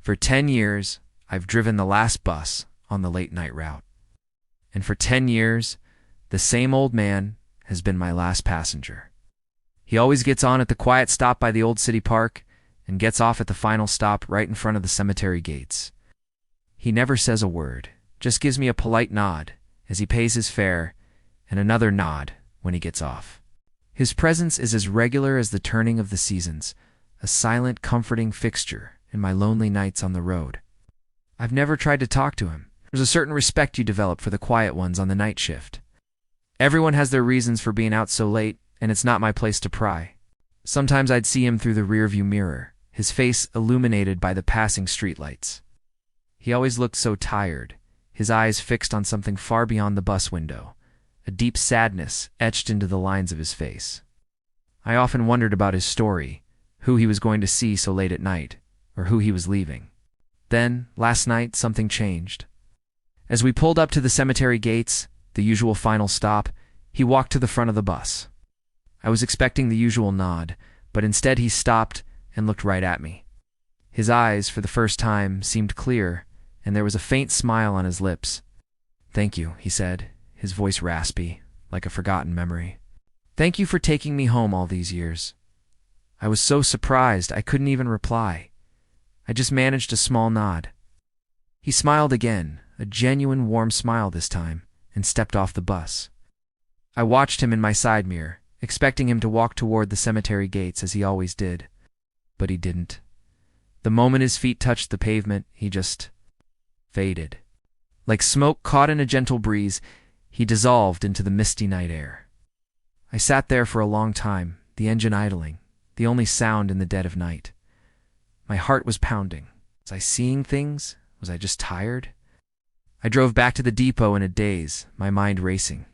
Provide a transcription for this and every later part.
For 10 years, I've driven the last bus on the late-night route. And for 10 years, the same old man has been my last passenger. He always gets on at the quiet stop by the old city park and gets off at the final stop right in front of the cemetery gates. He never says a word, just gives me a polite nod as he pays his fare and another nod when he gets off. His presence is as regular as the turning of the seasons, a silent, comforting fixture in my lonely nights on the road. I've never tried to talk to him. There's a certain respect you develop for the quiet ones on the night shift. Everyone has their reasons for being out so late, and it's not my place to pry. Sometimes I'd see him through the rearview mirror, his face illuminated by the passing streetlights. He always looked so tired, his eyes fixed on something far beyond the bus window, a deep sadness etched into the lines of his face. I often wondered about his story, who he was going to see so late at night, or who he was leaving. Then, last night, something changed. As we pulled up to the cemetery gates, the usual final stop, he walked to the front of the bus. I was expecting the usual nod, but instead he stopped and looked right at me. His eyes, for the first time, seemed clear, and there was a faint smile on his lips. "Thank you," he said, his voice raspy, like a forgotten memory. "Thank you for taking me home all these years." I was so surprised I couldn't even reply. I just managed a small nod. He smiled again, a genuine warm smile this time, and stepped off the bus. I watched him in my side mirror, expecting him to walk toward the cemetery gates as he always did. But he didn't. The moment his feet touched the pavement, he just faded. Like smoke caught in a gentle breeze, he dissolved into the misty night air. I sat there for a long time, the engine idling, the only sound in the dead of night. My heart was pounding. Was I seeing things? Was I just tired? I drove back to the depot in a daze, my mind racing.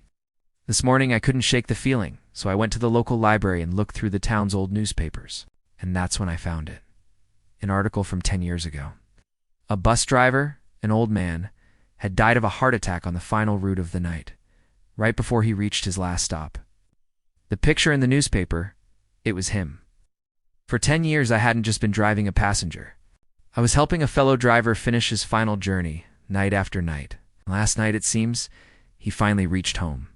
This morning I couldn't shake the feeling, so I went to the local library and looked through the town's old newspapers. And that's when I found it. An article from 10 years ago. A bus driver, an old man, had died of a heart attack on the final route of the night, right before he reached his last stop. The picture in the newspaper, it was him. For 10 years I hadn't just been driving a passenger. I was helping a fellow driver finish his final journey, night after night. Last night, it seems, he finally reached home.